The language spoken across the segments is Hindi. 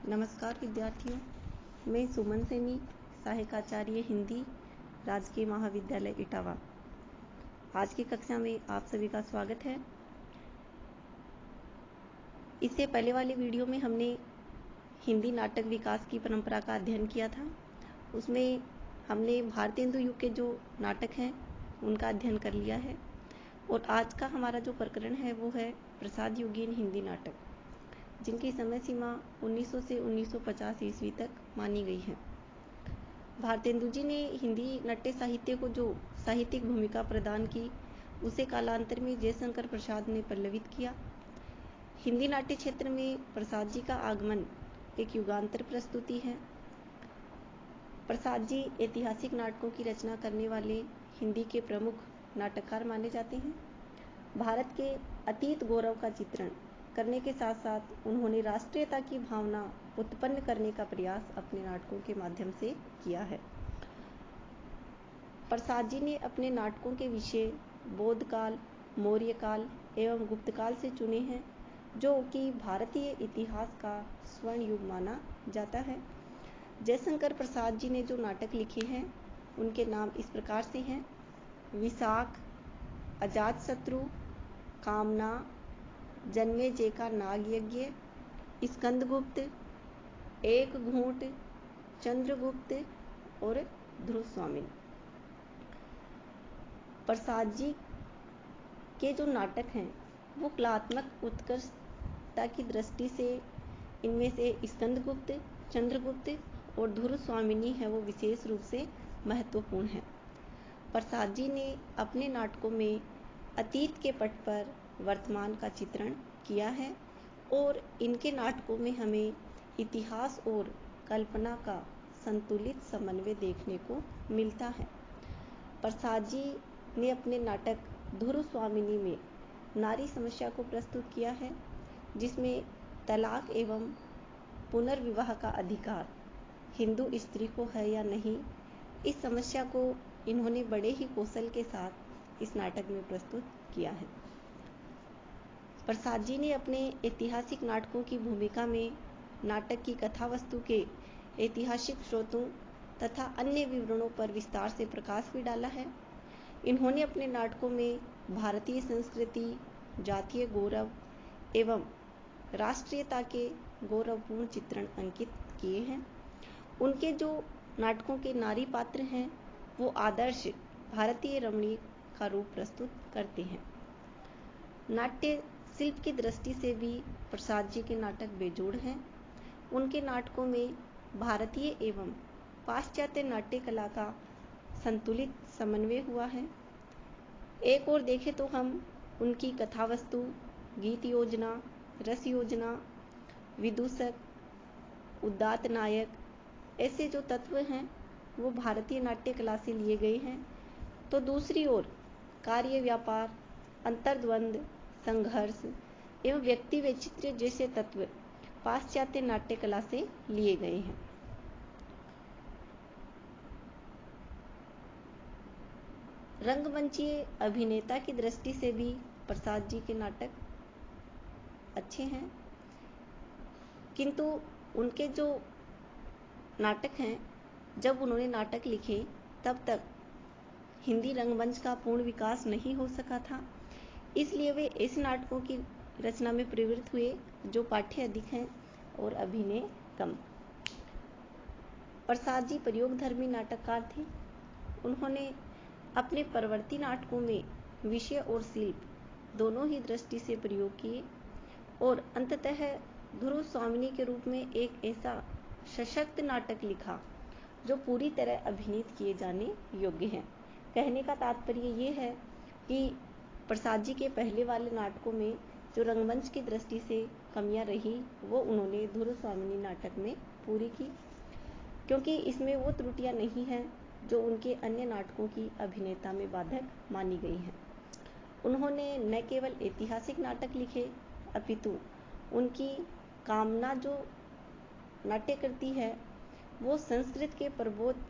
नमस्कार विद्यार्थियों, मैं सुमन सैनी, सहायकाचार्य हिंदी, राजकीय महाविद्यालय इटावा। आज की कक्षा में आप सभी का स्वागत है। इससे पहले वाले वीडियो में हमने हिंदी नाटक विकास की परंपरा का अध्ययन किया था। उसमें हमने भारतेंदु युग के जो नाटक हैं उनका अध्ययन कर लिया है और आज का हमारा जो प्रकरण है वो है प्रसाद युगीन हिंदी नाटक, जिनकी समय सीमा 1900 से 1950 ईस्वी तक मानी गई है। भारतेंदु जी ने हिंदी नाट्य साहित्य को जो साहित्यिक भूमिका प्रदान की, उसे कालांतर में जयशंकर प्रसाद ने पल्लवित किया। हिंदी नाट्य क्षेत्र में प्रसाद जी का आगमन एक युगांतर प्रस्तुति है। प्रसाद जी ऐतिहासिक नाटकों की रचना करने वाले हिंदी के प्रमुख नाटककार माने जाते हैं। भारत के अतीत गौरव का चित्रण करने के साथ साथ उन्होंने राष्ट्रीयता की भावना उत्पन्न करने का प्रयास अपने नाटकों के माध्यम से किया है। प्रसाद जी ने अपने नाटकों के विषय बौद्ध काल, मौर्य काल एवं गुप्त काल से चुने हैं, जो कि भारतीय इतिहास का स्वर्ण युग माना जाता है। जयशंकर प्रसाद जी ने जो नाटक लिखे हैं उनके नाम इस प्रकार से हैं: विशाख, अजातशत्रु, कामना, जन्मेजय का नाग यज्ञ, स्कंदगुप्त, एक घूंट, चंद्रगुप्त और ध्रुवस्वामिन। प्रसाद जी के जो नाटक हैं वो कलात्मक उत्कृष्टता की दृष्टि से इनमें से स्कंदगुप्त, चंद्रगुप्त और ध्रुवस्वामिनी है वो विशेष रूप से महत्वपूर्ण है। प्रसाद जी ने अपने नाटकों में अतीत के पट पर वर्तमान का चित्रण किया है और इनके नाटकों में हमें इतिहास और कल्पना का संतुलित समन्वय देखने को मिलता है। प्रसाद जी ने अपने नाटक ध्रुवस्वामिनी में नारी समस्या को प्रस्तुत किया है, जिसमें तलाक एवं पुनर्विवाह का अधिकार हिंदू स्त्री को है या नहीं, इस समस्या को इन्होंने बड़े ही कौशल के साथ इस नाटक में प्रस्तुत किया है। प्रसाद जी ने अपने ऐतिहासिक नाटकों की भूमिका में नाटक की कथा वस्तु के ऐतिहासिक स्रोतों तथा अन्य विवरणों पर विस्तार से प्रकाश भी डाला है। इन्होंने अपने नाटकों में भारतीय संस्कृति, जातीय गौरव एवं राष्ट्रीयता के गौरवपूर्ण चित्रण अंकित किए हैं। उनके जो नाटकों के नारी पात्र हैं वो आदर्श भारतीय रमणीय का रूप प्रस्तुत करते हैं। नाट्य शिल्प की दृष्टि से भी प्रसाद जी के नाटक बेजोड़ हैं। उनके नाटकों में भारतीय एवं पाश्चात्य नाट्य कला का संतुलित समन्वय हुआ है। एक और देखें तो हम उनकी कथा वस्तु, गीत योजना, रस योजना, विदूषक, उदात्त नायक, ऐसे जो तत्व हैं वो भारतीय नाट्य कला से लिए गए हैं। तो दूसरी ओर कार्य व्यापार, अंतर्द्वंद, संघर्ष एवं व्यक्ति वैचित्र्य जैसे तत्व पाश्चात्य नाट्य कला से लिए गए हैं। रंगमंचीय अभिनेता की दृष्टि से भी प्रसाद जी के नाटक अच्छे हैं, किंतु उनके जो नाटक हैं, जब उन्होंने नाटक लिखे तब तक हिंदी रंगमंच का पूर्ण विकास नहीं हो सका था, इसलिए वे ऐसे नाटकों की रचना में प्रवृत्त हुए जो पाठ्य अधिक हैं और अभिनय कम। प्रसाद जी प्रयोगधर्मी नाटककार थे। उन्होंने अपने परवर्ती नाटकों में विषय और शिल्प दोनों ही दृष्टि से प्रयोग किए और अंततः ध्रुवस्वामिनी के रूप में एक ऐसा सशक्त नाटक लिखा जो पूरी तरह अभिनीत किए जाने योग्य है। कहने का तात्पर्य ये है कि प्रसाद जी के पहले वाले नाटकों में जो रंगमंच की दृष्टि से कमियां रही वो उन्होंने ध्रुवस्वामिनी नाटक में पूरी की, क्योंकि इसमें वो त्रुटियां नहीं हैं जो उनके अन्य नाटकों की अभिनेता में बाधक मानी गई हैं। उन्होंने न केवल ऐतिहासिक नाटक लिखे, अपितु उनकी कामना जो नाट्यकृति है वो संस्कृत के प्रबोध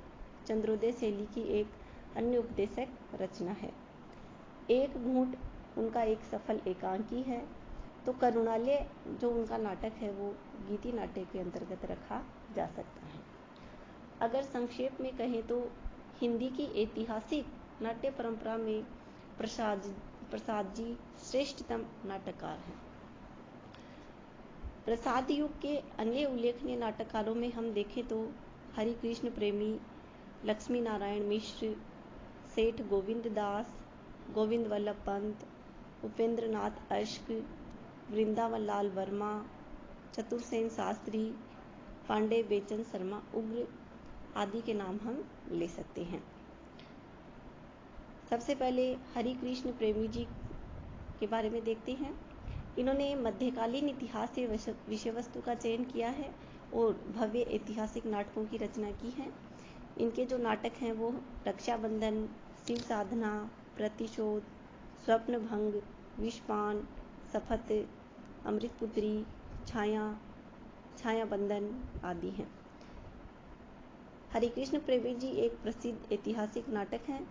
चंद्रोदय शैली की एक अन्य उपदेशक रचना है। एक घूंट उनका एक सफल एकांकी है। तो करुणालय जो उनका नाटक है वो गीति नाट्य के अंतर्गत रखा जा सकता है। अगर संक्षेप में कहें तो हिंदी की ऐतिहासिक नाट्य परंपरा में प्रसाद जी श्रेष्ठतम नाटककार हैं। प्रसाद युग के अन्य उल्लेखनीय नाटककारों में हम देखें तो हरिकृष्ण प्रेमी, लक्ष्मी नारायण मिश्र, सेठ गोविंद दास, गोविंद वल्लभ पंत, उपेंद्र नाथ अश्क, वृंदावन लाल वर्मा, चतुरसेन शास्त्री, पांडे बेचन शर्मा उग्र आदि के नाम हम ले सकते हैं। सबसे पहले हरिकृष्ण प्रेमी जी के बारे में देखते हैं। इन्होंने मध्यकालीन इतिहास से विषय वस्तु का चयन किया है और भव्य ऐतिहासिक नाटकों की रचना की है। इनके जो नाटक हैं वो रक्षाबंधन, शिव साधना, प्रतिशोध, स्वप्न भंग, विषपान, शपथ, अमृतपुत्री, छाया, छायाबंधन आदि हैं। हरिकृष्ण प्रेमी जी एक प्रसिद्ध ऐतिहासिक नाटक हैं।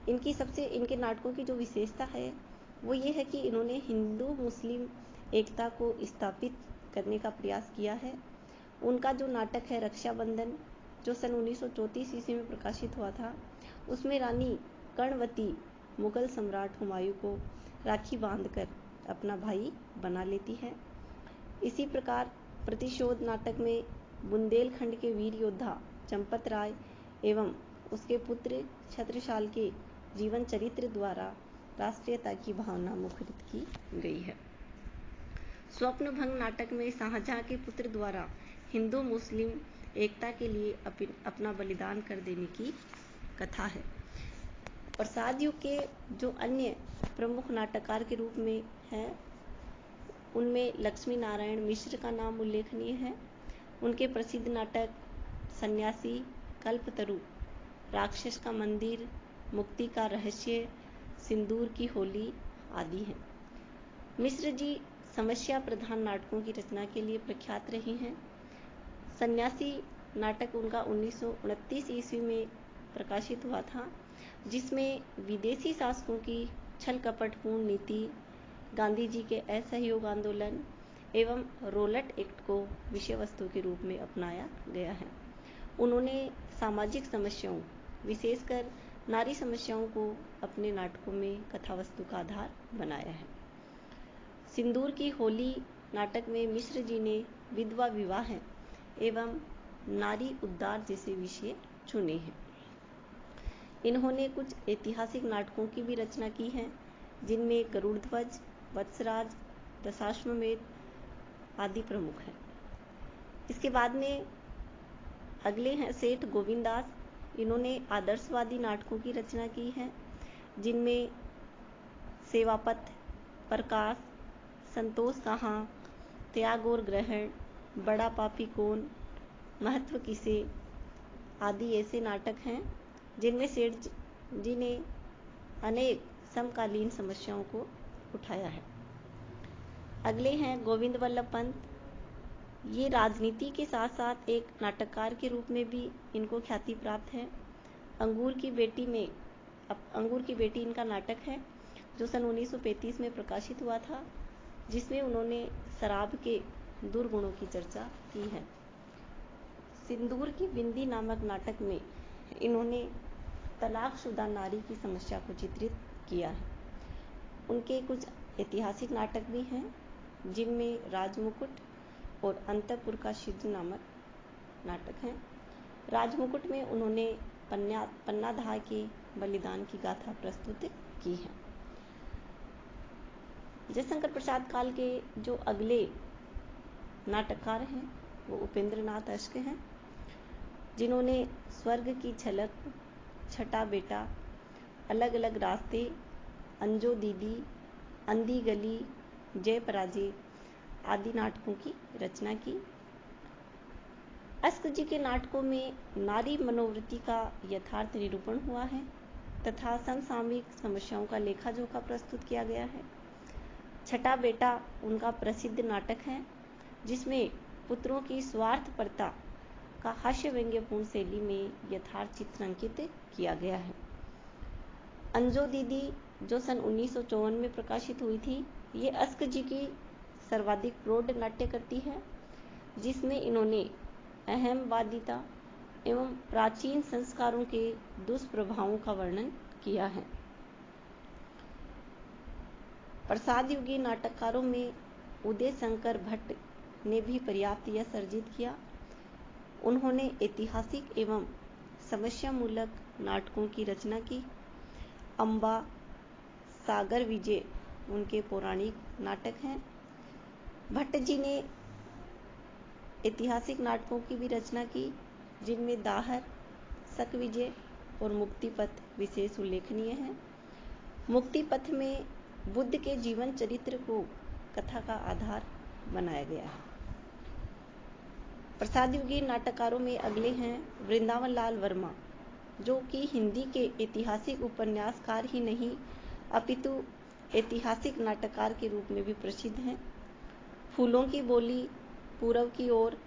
इनके नाटकों की जो विशेषता है वो ये है कि इन्होंने हिंदू मुस्लिम एकता को स्थापित करने का प्रयास किया है। उनका जो नाटक है रक्षाबंधन, जो सन 1934 ईस्वी में प्रकाशित हुआ था, उसमें रानी कर्णवती मुगल सम्राट हुमायूं को राखी बांधकर अपना भाई बना लेती है। इसी प्रकार प्रतिशोध नाटक में बुंदेलखंड के वीर योद्धा चंपत राय एवं उसके पुत्र छत्रसाल के जीवन चरित्र द्वारा राष्ट्रीयता की भावना मुखरित की गई है। स्वप्न भंग नाटक में शाहजहां के पुत्र द्वारा हिंदू मुस्लिम एकता के लिए अपना बलिदान कर देने की कथा है। प्रसाद युग के जो अन्य प्रमुख नाटककार के रूप में हैं, उनमें लक्ष्मी नारायण मिश्र का नाम उल्लेखनीय है। उनके प्रसिद्ध नाटक सन्यासी, कल्पतरु, राक्षस का मंदिर, मुक्ति का रहस्य, सिंदूर की होली आदि हैं। मिश्र जी समस्या प्रधान नाटकों की रचना के लिए प्रख्यात रहे हैं। सन्यासी नाटक उनका 1929 ईस्वी में प्रकाशित हुआ था, जिसमें विदेशी शासकों की छल कपटपूर्ण नीति, गांधी जी के असहयोग आंदोलन एवं रोलट एक्ट को विषय वस्तु के रूप में अपनाया गया है। उन्होंने सामाजिक समस्याओं, विशेषकर नारी समस्याओं को अपने नाटकों में कथावस्तु का आधार बनाया है। सिंदूर की होली नाटक में मिश्र जी ने विधवा विवाह एवं नारी उद्धार जैसे विषय चुने हैं। इन्होंने कुछ ऐतिहासिक नाटकों की भी रचना की है, जिनमें गरुड़ ध्वज, वत्सराज, दशाश्वमेध आदि प्रमुख हैं। इसके बाद में अगले हैं सेठ गोविंद दास। इन्होंने आदर्शवादी नाटकों की रचना की है, जिनमें सेवापथ, प्रकाश, संतोष कहाँ, त्याग और ग्रहण, बड़ा पापी कौन, महत्व किसे आदि ऐसे नाटक हैं, जिनमें सेठ जी ने अनेक समकालीन समस्याओं को उठाया है। अगले हैं गोविंद वल्लभ पंत। ये राजनीति के साथ साथ एक नाटककार के रूप में भी इनको ख्याति प्राप्त है। अंगूर की बेटी इनका नाटक है, जो सन 1935 में प्रकाशित हुआ था, जिसमें उन्होंने शराब के दुर्गुणों की चर्चा की है। सिंदूर की बिंदी नामक नाटक में इन्होंने तलाकशुदा नारी की समस्या को चित्रित किया है। उनके कुछ ऐतिहासिक नाटक भी हैं, जिनमें राजमुकुट और अंतपुर का सिद्ध नामक नाटक हैं। राजमुकुट में उन्होंने पन्नाधार के बलिदान की गाथा प्रस्तुत की है। जयशंकर प्रसाद काल के जो अगले नाटककार हैं वो उपेंद्र नाथ अश्क हैं, जिन्होंने स्वर्ग की झलक, छठा बेटा, अलग अलग रास्ते, अंजो दीदी, अंधी गली, जय पराजय आदि नाटकों की रचना की। अश्क जी के नाटकों में नारी मनोवृत्ति का यथार्थ निरूपण हुआ है तथा समसामयिक समस्याओं का लेखा जोखा प्रस्तुत किया गया है। छठा बेटा उनका प्रसिद्ध नाटक है, जिसमें पुत्रों की स्वार्थपरता का हास्य व्यंग्यपूर्ण शैली में यथार्थ चित्रांकित किया गया है। अंजो दीदी जो सन 1954 में प्रकाशित हुई थी, ये अस्क जी की सर्वाधिक प्रौढ़ नाट्य कृति है, जिसमें इन्होंने अहमवादिता एवं प्राचीन संस्कारों के दुष्प्रभावों का वर्णन किया है। प्रसाद युगी नाटककारों में उदय शंकर भट्ट ने भी पर्याप्त यश अर्जित किया। उन्होंने ऐतिहासिक एवं समस्यामूलक नाटकों की रचना की। अम्बा, सागर विजय उनके पौराणिक नाटक हैं। भट्ट जी ने ऐतिहासिक नाटकों की भी रचना की, जिनमें दाहर, शक विजय और मुक्तिपथ विशेष उल्लेखनीय हैं। मुक्तिपथ में बुद्ध के जीवन चरित्र को कथा का आधार बनाया गया है। प्रसाद युगी नाटककारों में अगले हैं वृंदावन लाल वर्मा, जो कि हिंदी के ऐतिहासिक उपन्यासकार ही नहीं अपितु ऐतिहासिक नाटककार के रूप में भी प्रसिद्ध हैं। फूलों की बोली, पूरब की ओर,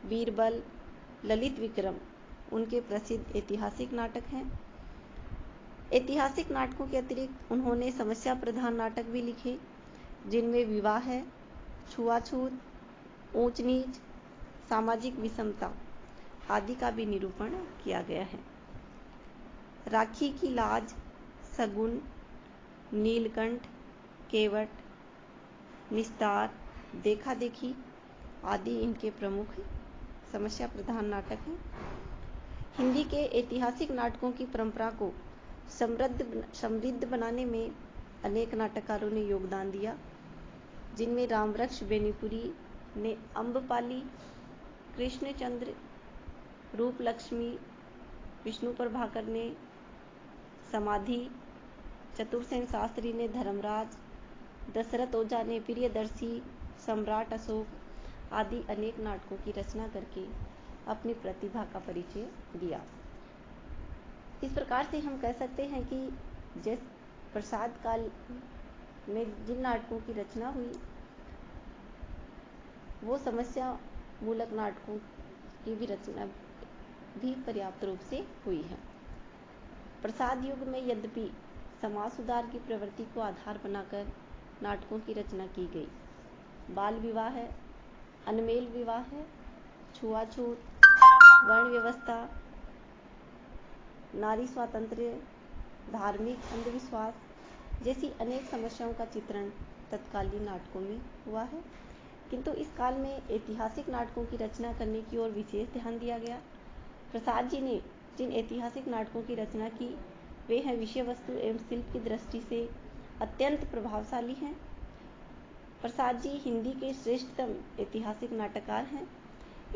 बीरबल, ललित विक्रम उनके प्रसिद्ध ऐतिहासिक नाटक हैं। ऐतिहासिक नाटकों के अतिरिक्त उन्होंने समस्या प्रधान नाटक भी लिखे, जिनमें विवाह है, छुआछूत, ऊंच नीच, सामाजिक विषमता आदि का भी निरूपण किया गया है। राखी की लाज, सगुन, नीलकंठ, केवट, निस्तार, देखा देखी आदि इनके प्रमुख समस्या प्रधान नाटक हैं। हिंदी के ऐतिहासिक नाटकों की परंपरा को समृद्ध बनाने में अनेक नाटककारों ने योगदान दिया, जिनमें रामवृक्ष बेनीपुरी ने अम्बपाली, कृष्णचंद्र, रूपलक्ष्मी, विष्णु प्रभाकर ने समाधि, चतुरसेन शास्त्री ने धर्मराज, दशरथ ओझा ने प्रियदर्शी, सम्राट अशोक आदि अनेक नाटकों की रचना करके अपनी प्रतिभा का परिचय दिया। इस प्रकार से हम कह सकते हैं कि जिस प्रसाद काल में जिन नाटकों की रचना हुई, वो समस्या मूलक नाटकों की भी रचना भी पर्याप्त रूप से हुई है। प्रसाद युग में यद्यपि समाज सुधार की प्रवृत्ति को आधार बनाकर नाटकों की रचना की गई। बाल विवाह है, अनमेल विवाह है, छुआछूत, वर्ण व्यवस्था, नारी स्वातंत्र्य, धार्मिक अंधविश्वास जैसी अनेक समस्याओं का चित्रण तत्कालीन नाटकों में हुआ है। किंतु इस काल में ऐतिहासिक नाटकों की रचना करने की ओर विशेष ध्यान दिया गया। प्रसाद जी ने जिन ऐतिहासिक नाटकों की रचना की, वे हैं विषय वस्तु एवं शिल्प की दृष्टि से अत्यंत प्रभावशाली हैं। प्रसाद जी हिंदी के श्रेष्ठतम ऐतिहासिक नाटककार हैं।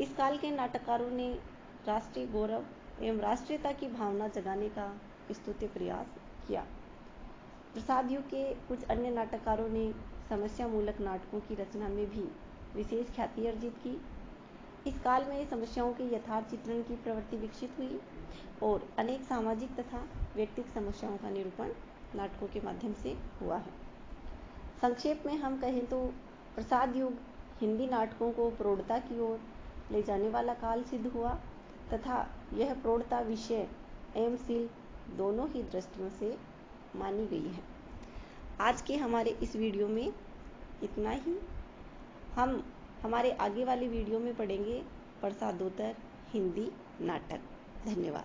इस काल के नाटककारों ने राष्ट्रीय गौरव एवं राष्ट्रीयता की भावना जगाने का स्तुत्य प्रयास किया। प्रसाद युग के कुछ अन्य नाटककारों ने समस्या मूलक नाटकों की रचना में भी विशेष ख्याति अर्जित की। इस काल में समस्याओं के यथार्थ चित्रण की प्रवृत्ति विकसित हुई और अनेक सामाजिक तथा व्यक्तिगत समस्याओं का निरूपण नाटकों के माध्यम से हुआ है। संक्षेप में हम कहें तो प्रसाद युग हिंदी नाटकों को प्रौढ़ता की ओर ले जाने वाला काल सिद्ध हुआ तथा यह प्रौढ़ता विषय एवं शिल्प दोनों ही दृष्टियों से मानी गई है। आज के हमारे इस वीडियो में इतना ही। हम हमारे आगे वाले वीडियो में पढ़ेंगे प्रसादोत्तर हिंदी नाटक। धन्यवाद।